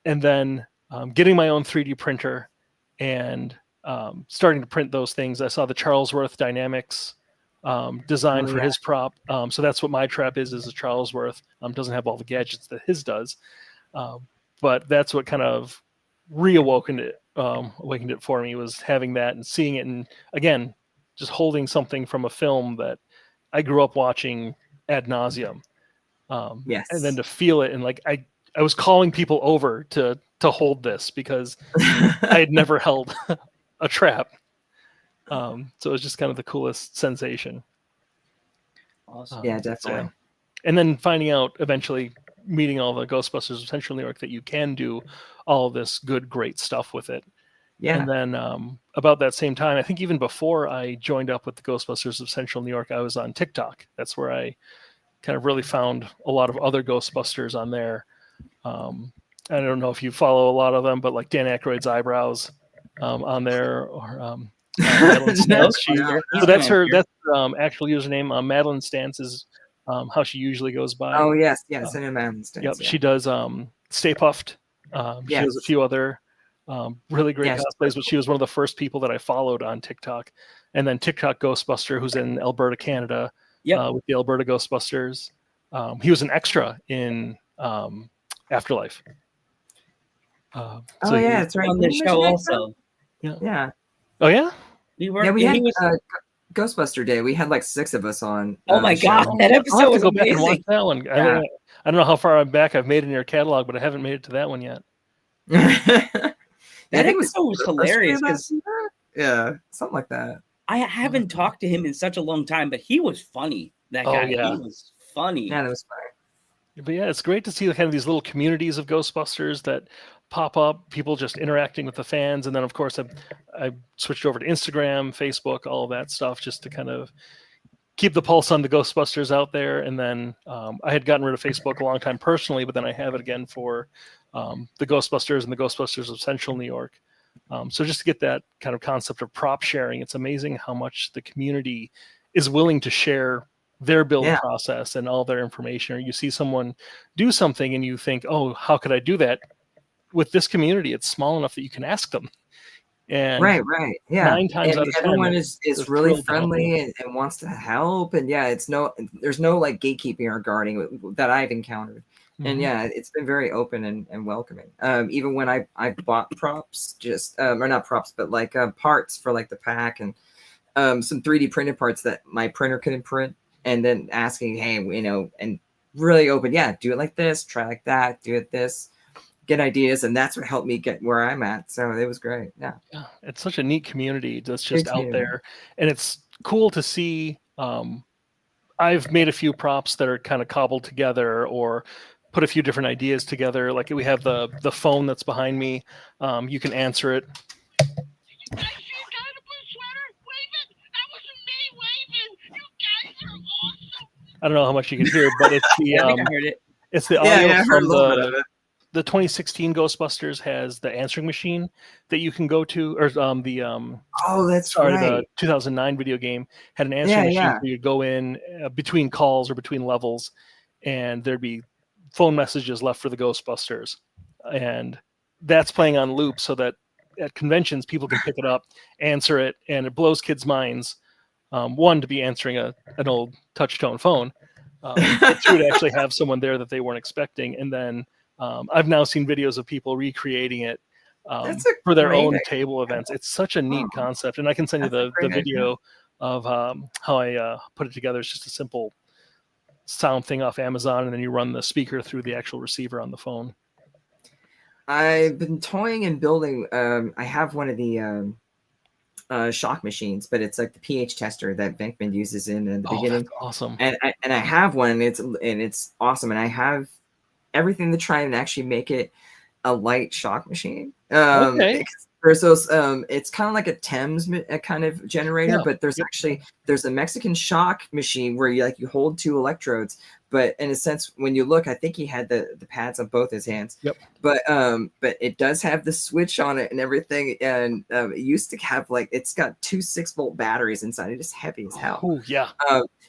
And then getting my own 3D printer and starting to print those things. I saw the Charlesworth Dynamics design for his prop. So that's what my trap is a Charlesworth. Doesn't have all the gadgets that his does. But that's what kind of awakened it for me, was having that and seeing it. And again, just holding something from a film that I grew up watching ad nauseum. Yes. And then to feel it, and like I was calling people over to hold this because I had never held a trap. So it was just kind of the coolest sensation. Awesome. Yeah, definitely. And then finding out eventually, meeting all the Ghostbusters of Central New York, that you can do all this good, great stuff with it. Yeah. And then about that same time, I think even before I joined up with the Ghostbusters of Central New York, I was on TikTok. That's where I kind of really found a lot of other Ghostbusters on there. I don't know if you follow a lot of them, but like Dan Aykroyd's eyebrows on there, or Madeline Stantz. So that's her actual username. Madeline Stantz is how she usually goes by. Oh yes, I know Madeline Stantz. Yep, she does Stay Puffed. She has a few other really great cosplays, but she was one of the first people that I followed on TikTok. And then TikTok Ghostbuster, who's in Alberta, Canada, with the Alberta Ghostbusters. He was an extra in Afterlife. That's right. On the show also. Yeah. Oh yeah. We had Ghostbuster Day. We had like 6 of us on. Oh my god, that episode was go back and watch amazing. that one. Yeah. I don't know how far I'm back. I've made it in your catalog, but I haven't made it to that one yet. That episode was hilarious because something like that. I haven't talked to him in such a long time, but he was funny. That guy, he was funny. Yeah, that was funny. But yeah, it's great to see kind of these little communities of Ghostbusters that pop up, people just interacting with the fans. And then, of course, I switched over to Instagram, Facebook, all of that stuff, just to kind of keep the pulse on the Ghostbusters out there. And then I had gotten rid of Facebook a long time personally, but then I have it again for the Ghostbusters and the Ghostbusters of Central New York. So just to get that kind of concept of prop sharing, it's amazing how much the community is willing to share their build process and all their information. Or you see someone do something and you think, oh, how could I do that? With this community, it's small enough that you can ask them. And right. Yeah. 9 times out of 10, everyone is really friendly and wants to help. And there's no like gatekeeping or guarding that I've encountered. And it's been very open and welcoming. Even when I bought props, just or not props, but like parts for like the pack and some 3D printed parts that my printer couldn't print, and then asking, hey, and really open, do it like this, try like that, do it this, get ideas, and that's what helped me get where I'm at. So it was great. Yeah, it's such a neat community that's just out there, and it's cool to see. I've made a few props that are kind of cobbled together or put a few different ideas together. Like we have the phone that's behind me. You can answer it. I don't know how much you can hear, but it's the I think I heard it. It's the audio from the 2016 Ghostbusters has the answering machine that you can go to, or the 2009 video game had an answering machine where you go in between calls or between levels, and there'd be phone messages left for the Ghostbusters, and that's playing on loop so that at conventions people can pick it up, answer it, and it blows kids' minds. One, to be answering an old touch-tone phone, but two, to actually have someone there that they weren't expecting. And then I've now seen videos of people recreating it for their own table events. It's such a neat concept, and I can send you the video of how I put it together. It's just a simple sound thing off Amazon, and then you run the speaker through the actual receiver on the phone. I've been toying and building. I have one of the shock machines, but it's like the pH tester that Venkman uses in the beginning. That's awesome. And I have one, and it's awesome. And I have everything to try and actually make it a light shock machine. Okay. There's those. It's kind of like a Thames kind of generator, but there's a Mexican shock machine where you hold 2 electrodes. But in a sense, when you look, I think he had the pads on both his hands. Yep. But it does have the switch on it and everything. And it used to have it's got 2 6-volt batteries inside. It is heavy as hell. Oh yeah.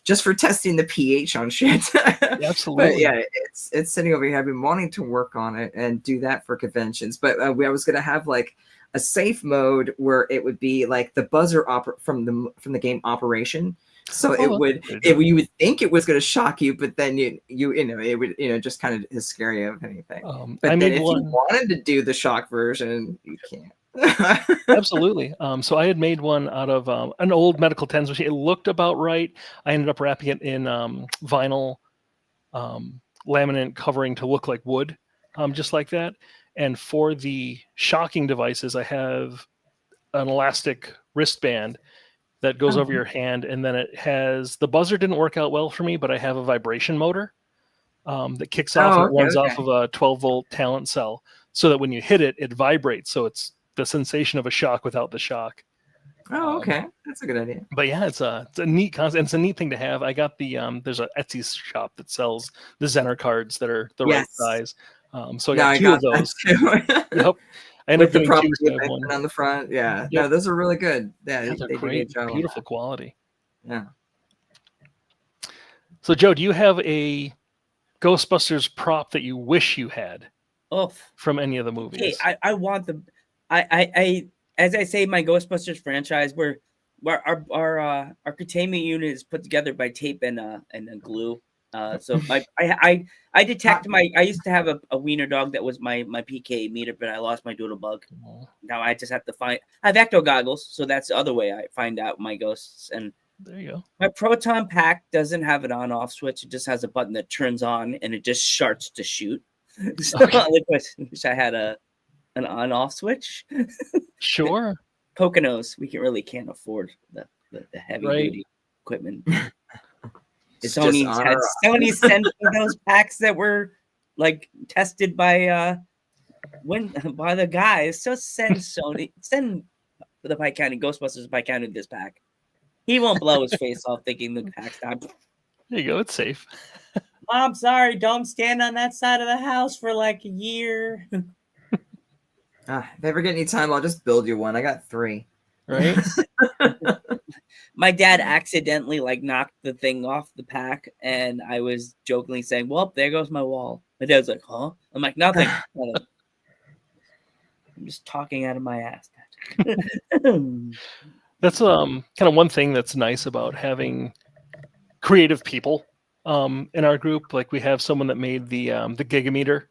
Just for testing the pH on shit. Absolutely. But it's sitting over here. I've been wanting to work on it and do that for conventions. But I was gonna have a safe mode where it would be like the buzzer from the game Operation. So you would think it was going to shock you, but then it would just kind of scare you of anything. But then if you wanted to do the shock version, you can't. Absolutely. So I had made one out of an old medical TENS machine. It looked about right. I ended up wrapping it in vinyl laminate covering to look like wood, just like that. And for the shocking devices, I have an elastic wristband that goes over your hand, and then it has the buzzer didn't work out well for me, but I have a vibration motor that kicks off and runs off of a 12-volt talent cell, so that when you hit it, it vibrates. So it's the sensation of a shock without the shock. Oh, okay, that's a good idea. But yeah, it's a neat concept. It's a neat thing to have. I got the there's an Etsy shop that sells the Zener cards that are the right size. So I got 2 of those. Yep. I ended up getting 2 on the front. Yeah. Yep. No, those are really good. Yeah, they're great. Beautiful quality. Yeah. So Joe, do you have a Ghostbusters prop that you wish you had from any of the movies? Hey, I want I as I say, my Ghostbusters franchise, where our containment unit is put together by tape and glue. So I detect I used to have a wiener dog that was my PK meter, but I lost my doodle bug. Now I just have to I have ecto goggles, so that's the other way I find out my ghosts. And there you go. My proton pack doesn't have an on-off switch. It just has a button that turns on and it just starts to shoot. So I wish I had an on-off switch. Sure. Poconos, we can't afford the heavy duty equipment. Sony sent me those packs that were tested by when by the guys, so send the Pike County Ghostbusters Pike County this pack. He won't blow his face off thinking the pack's not. There you go. It's safe. Mom, sorry, don't stand on that side of the house for like a year. If I ever get any time, I'll just build you one. I got 3. Right? My dad accidentally like knocked the thing off the pack, and I was jokingly saying, "Well, there goes my wall." My dad's like, "Huh?" I'm like, "Nothing." I'm just talking out of my ass. That's kind of one thing that's nice about having creative people in our group. Like we have someone that made the Gigameter.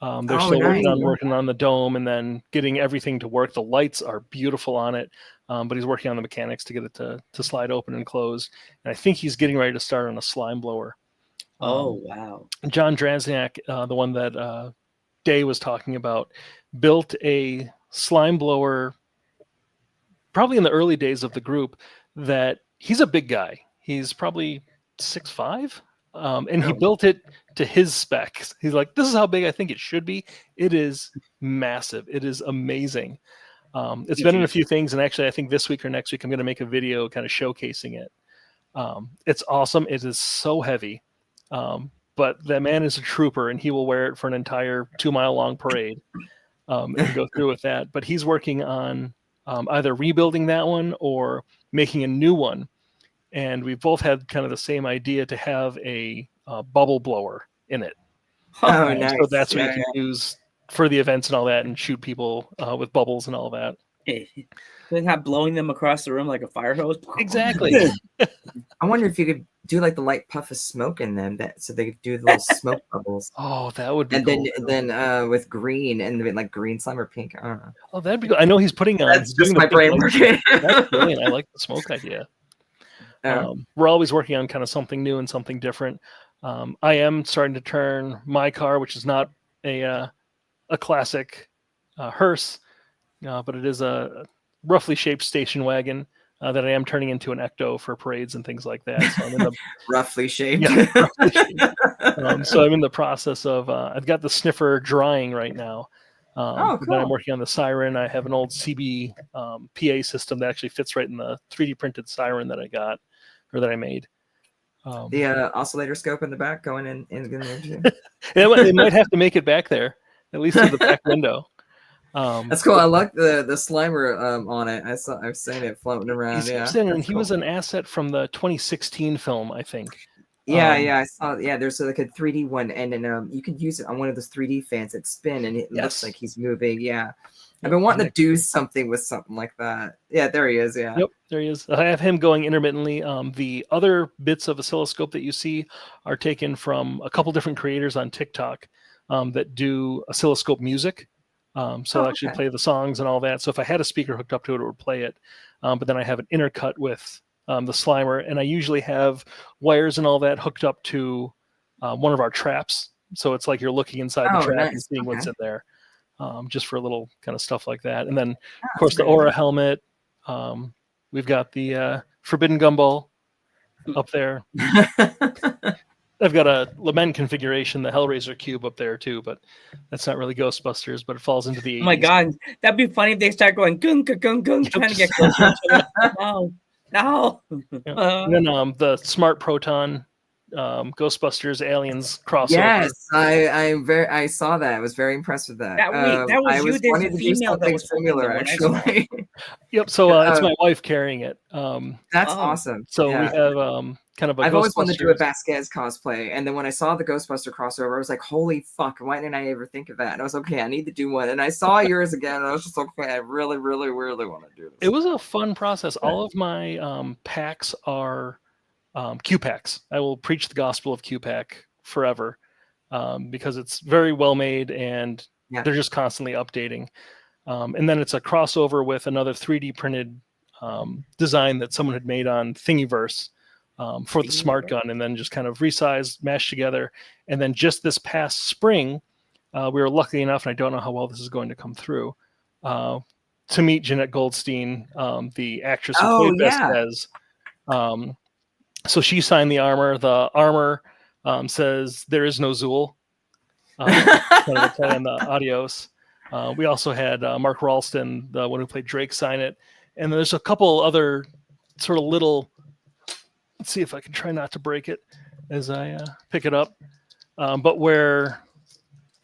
They're still working on the dome and then getting everything to work. The lights are beautiful on it, but he's working on the mechanics to get it to slide open and close. And I think he's getting ready to start on a slime blower. Oh, wow. John Drasniak, the one that Day was talking about, built a slime blower probably in the early days of the group. That he's a big guy. He's probably 6'5". And he built it to his specs. He's like, this is how big I think it should be. It is massive. It is amazing. It's been in a few things, and actually I think this week or next week I'm going to make a video kind of showcasing it. It's awesome. It is so heavy. But that man is a trooper, and he will wear it for an entire 2-mile-long parade and go through with that. But he's working on either rebuilding that one or making a new one. And we both had kind of the same idea to have a bubble blower in it. Oh, nice. So that's what you can use for the events and all that, and shoot people with bubbles and all that. They're not blowing them across the room like a fire hose. Exactly. I wonder if you could do like the light puff of smoke in them, so they could do the little smoke bubbles. Oh, that would be and cool. then with green and like green slime or pink. I don't know. Oh, that'd be cool. I know he's putting on. That's just my brain working. That's brilliant. I like the smoke idea. We're always working on kind of something new and something different. I am starting to turn my car, which is not a classic hearse, but it is a roughly shaped station wagon that I am turning into an Ecto for parades and things like that. So I'm in the roughly shaped. Yeah, roughly shaped. So I'm in the process of I've got the sniffer drying right now. Cool. Then I'm working on the siren. I have an old CB PA system that actually fits right in the 3D printed siren that I got or that I made. The oscillator scope in the back going in there too. It might have to make it back there, at least to the back window. That's cool. I like the Slimer on it. I've seen it floating around. He was an asset from the 2016 film, I think. Yeah, I saw. Yeah, there's like a 3D one, and then you could use it on one of those 3D fans that spin, and it looks like he's moving. Yeah, I've been wanting to do something with something like that. Yeah, there he is. Yeah. Yep, there he is. I have him going intermittently. The other bits of oscilloscope that you see are taken from a couple different creators on TikTok that do oscilloscope music. So I'll actually play the songs and all that. So if I had a speaker hooked up to it, it would play it. But then I have an intercut with the Slimer, and I usually have wires and all that hooked up to one of our traps. So it's like you're looking inside the trap and seeing what's in there, just for a little kind of stuff like that. And then, of course, the Aura helmet. We've got the Forbidden Gumball up there. I've got a Lament configuration, the Hellraiser cube up there too, but that's not really Ghostbusters, but it falls into the 80s. Oh my god, that'd be funny if they start going gung gung gung, trying to get closer to it. No. And then the Smart Proton Ghostbusters Aliens crossover. Yes, I saw that. I was very impressed with that. That was I you. was There's wanting a to do female that something was similar, actually. Yep. So it's my wife carrying it. That's awesome. So we have kind of a I've always wanted to do a Vasquez cosplay, and then when I saw the Ghostbuster crossover, I was like, "Holy fuck! Why didn't I ever think of that?" And I was okay. I need to do one, and I saw yours again, and I was just like, "Okay, I really, really, really want to do this." It was a fun process. All of my packs are Q packs. I will preach the gospel of Q pack forever because it's very well made, and they're just constantly updating. And then it's a crossover with another 3D printed design that someone had made on Thingiverse. For the Smart Gun, and then just kind of resized, mashed together. And then just this past spring, we were lucky enough, and I don't know how well this is going to come through, to meet Jeanette Goldstein, the actress who played Vasquez. So she signed the armor. The armor says, "There is no Zool." Kind of a play on the adios. We also had Mark Ralston, the one who played Drake, sign it. And there's a couple other sort of little. Let's see if I can try not to break it as I pick it up. But where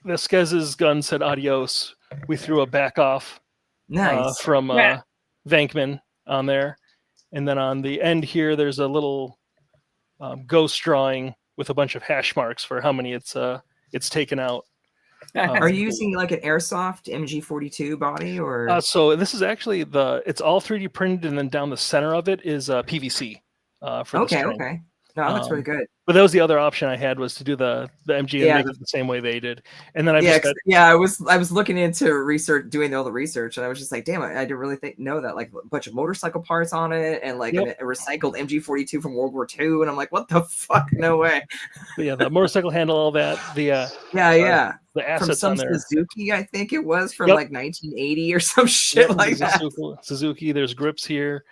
Vasquez's gun said adios, we threw a back off Nice. from Yeah. Vankman on there. And then on the end here, there's a little ghost drawing with a bunch of hash marks for how many it's taken out. Are you using like an airsoft MG42 body or? So this is actually it's all 3D printed, and then down the center of it is PVC. For Okay, the string. okay. No, that's really good. But that was the other option I had, was to do the MG and make it the same way they did. And then I just I was looking into research, doing all the research, and I was just like, damn, I didn't really know that, like a bunch of motorcycle parts on it, and like a recycled MG42 from World War II, and I'm like, what the fuck? No way. But yeah, the motorcycle handle, all that. The the assets from some on there. Suzuki, I think it was from like 1980 or some shit like that. Suzuki. There's grips here.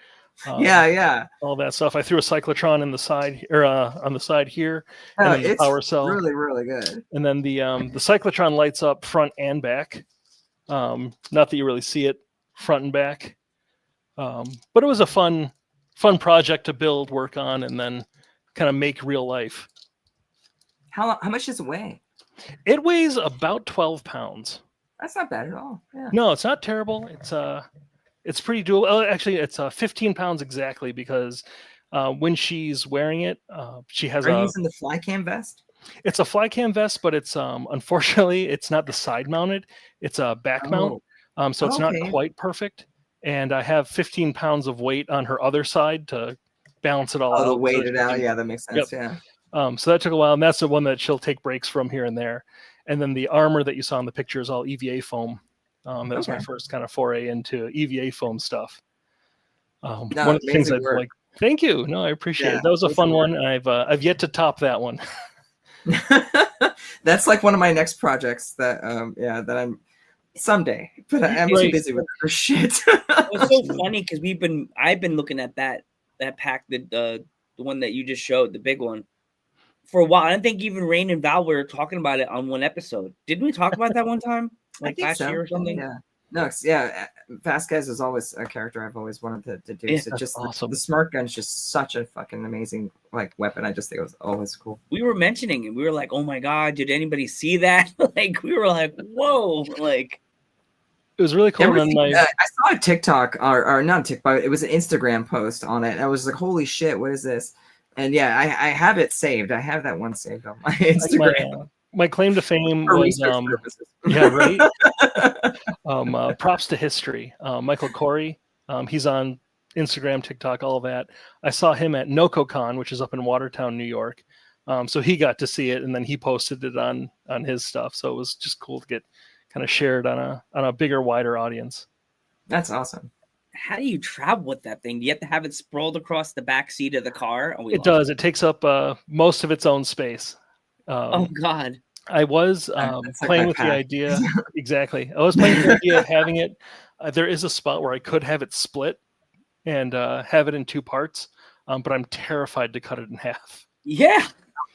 All that stuff. I threw a cyclotron in the side, or on the side here, and then the power cell. Really, really good. And then the cyclotron lights up front and back. Not that you really see it front and back, but it was a fun project to build, work on, and then kind of make real life. How much does it weigh? It weighs about 12 pounds. That's not bad at all. Yeah. No, it's not terrible. It's pretty doable. Oh, actually, it's 15 pounds exactly, because when she's wearing it, she has. Are you using the fly cam vest? It's a fly cam vest, but it's unfortunately it's not the side mounted. It's a back mount, so it's not quite perfect. And I have 15 pounds of weight on her other side to balance it all out. To weight it out. Yeah, that makes sense. Yep. Yeah. So that took a while, and that's the one that she'll take breaks from here and there. And then the armor that you saw in the picture is all EVA foam. That was my first kind of foray into EVA foam stuff. One of the things I'd like. Thank you. No, I appreciate it. That was a fun one. I've yet to top that one. That's like one of my next projects that that I'm someday, but I'm too busy with her shit. It's so funny because I've been looking at that pack, the one that you just showed, the big one, for a while. I don't think even Rain and Val were talking about it on one episode. Didn't we talk about that one time? Like last year or something? Yeah. No, Vasquez is always a character I've always wanted to do. Yeah, so just awesome. The smart gun's just such a fucking amazing weapon. I just think it was always cool. We were mentioning it. We were like, oh my God, did anybody see that? Like, we were like, whoa. Like, it was really cool. I saw a TikTok or not TikTok, it was an Instagram post on it. And I was like, holy shit, what is this? And yeah, I have it saved. I have that one saved on my Instagram. My claim to fame was props to history. Michael Corey, he's on Instagram, TikTok, all of that. I saw him at NocoCon, which is up in Watertown, New York. So he got to see it, and then he posted it on his stuff. So it was just cool to get kind of shared on a bigger, wider audience. That's awesome. How do you travel with that thing? Do you have to have it sprawled across the back seat of the car? It does. It takes up most of its own space. Oh God. I was playing with the idea. Exactly. I was playing with the idea of having it. There is a spot where I could have it split and have it in two parts, but I'm terrified to cut it in half. Yeah.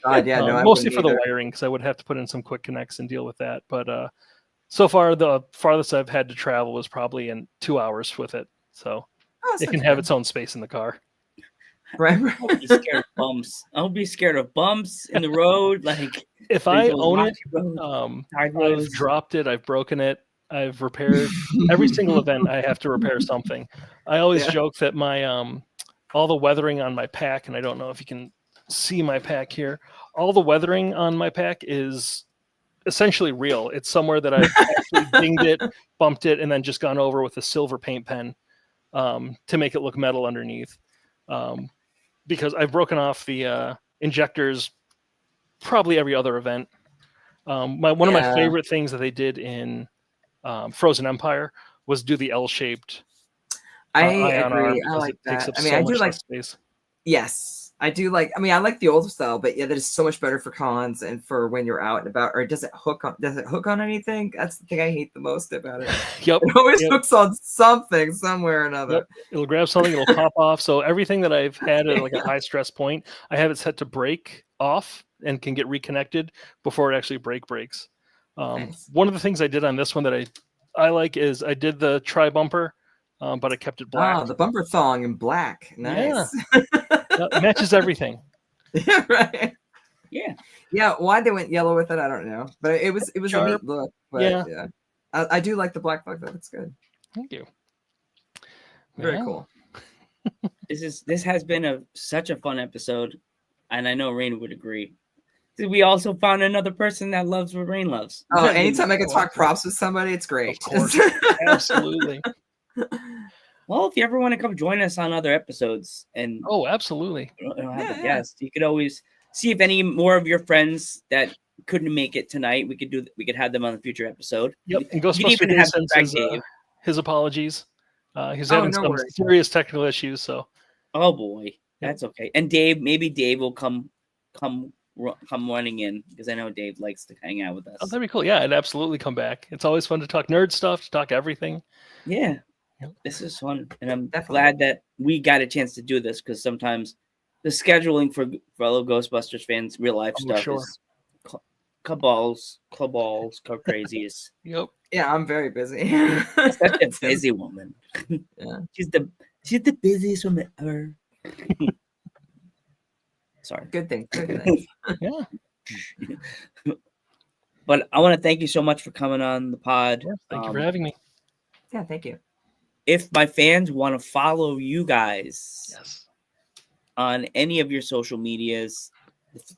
God, yeah. No, mostly for the wiring, because I would have to put in some quick connects and deal with that. But so far, the farthest I've had to travel was probably in 2 hours with it. So it can have its own space in the car. Right. I'll be scared of bumps. I'll be scared of bumps in the road. Like, if I own it, I've dropped it, I've broken it, I've repaired every single event. I have to repair something. I always joke that my all the weathering on my pack, and I don't know if you can see my pack here, all the weathering on my pack is essentially real. It's somewhere that I've actually dinged it, bumped it, and then just gone over with a silver paint pen to make it look metal underneath. Because I've broken off the injectors probably every other event. One of my favorite things that they did in Frozen Empire was do the L-shaped. I agree. I like that. I mean, I do like space. Yes, I do like. I mean, I like the old style, but yeah, that is so much better for cons and for when you're out and about. Or does it hook on anything? That's the thing I hate the most about it. Yep, it always hooks on something somewhere or another. Yep. It'll grab something, it'll pop off. So everything that I've had at like a high stress point, I have it set to break off and can get reconnected before it actually breaks. Nice. One of the things I did on this one that I I like is I did the tri bumper, but I kept it black. Oh, the bumper thong in black. Nice. It matches everything. Yeah, right. Yeah. Yeah, why they went yellow with it, I don't know. But it was a Sharp. neat look. But Yeah. yeah. I do like the black bug though. It's good. Thank you. Very Yeah. cool. This has been such a fun episode, and I know Rain would agree. We also found another person that loves what Rain loves. Oh, anytime I can talk props with somebody, it's great. Of course. Absolutely. Well, if you ever want to come join us on other episodes and Oh, absolutely. don't have a Yeah. guest, you could always see if any more of your friends that couldn't make it tonight. We could have them on the future episode. Yep. And You Ghostbuster even Dave have sends Greg Dave. his apologies. He's Oh, having no some worries. serious technical issues, so Oh boy, that's okay. And maybe Dave will come running in because I know Dave likes to hang out with us. oh, that'd be cool. Yeah, I'd absolutely come back. It's always fun to talk nerd stuff, to talk everything. Yeah, Yep. this is fun, and I'm Definitely. glad that we got a chance to do this because sometimes the scheduling for fellow Ghostbusters fans, real life Oh, stuff sure. is cabals, crazies. Yep. Yeah, I'm very busy. Such a busy woman. Yeah. She's the busiest woman ever. Sorry. Good thing. Good thing. Yeah. But I want to thank you so much for coming on the pod. Yeah. Thank you for having me. Yeah, thank you. If my fans want to follow you guys Yes. on any of your social medias,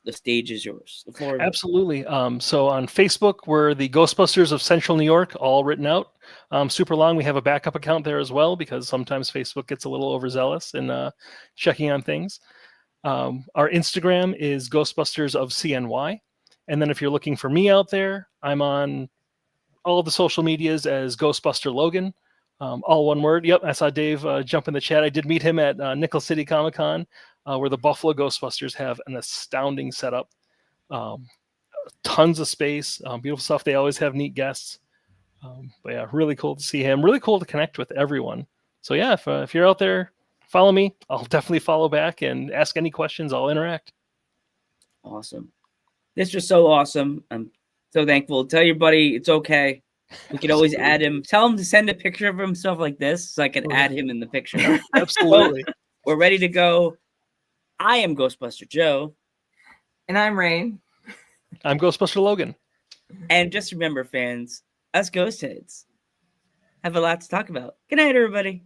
the stage is yours. The floor is yours. Absolutely. So on Facebook, we're the Ghostbusters of Central New York, all written out. Super long. We have a backup account there as well because sometimes Facebook gets a little overzealous in checking on things. Our Instagram is Ghostbusters of CNY. And then if you're looking for me out there, I'm on all of the social medias as Ghostbuster Logan. All one word. Yep, I saw Dave jump in the chat. I did meet him at Nickel City Comic Con, where the Buffalo Ghostbusters have an astounding setup. Tons of space, beautiful stuff. They always have neat guests. But yeah, really cool to see him. Really cool to connect with everyone. So yeah, if you're out there, follow me. I'll definitely follow back and ask any questions. I'll interact. Awesome. This was so awesome. I'm so thankful. Tell your buddy it's okay. We could always add him. Tell him to send a picture of himself like this so I can add him in the picture. Absolutely. We're ready to go. I am Ghostbuster Joe. And I'm Rain. I'm Ghostbuster Logan. And just remember, fans, us ghost heads have a lot to talk about. Good night, everybody.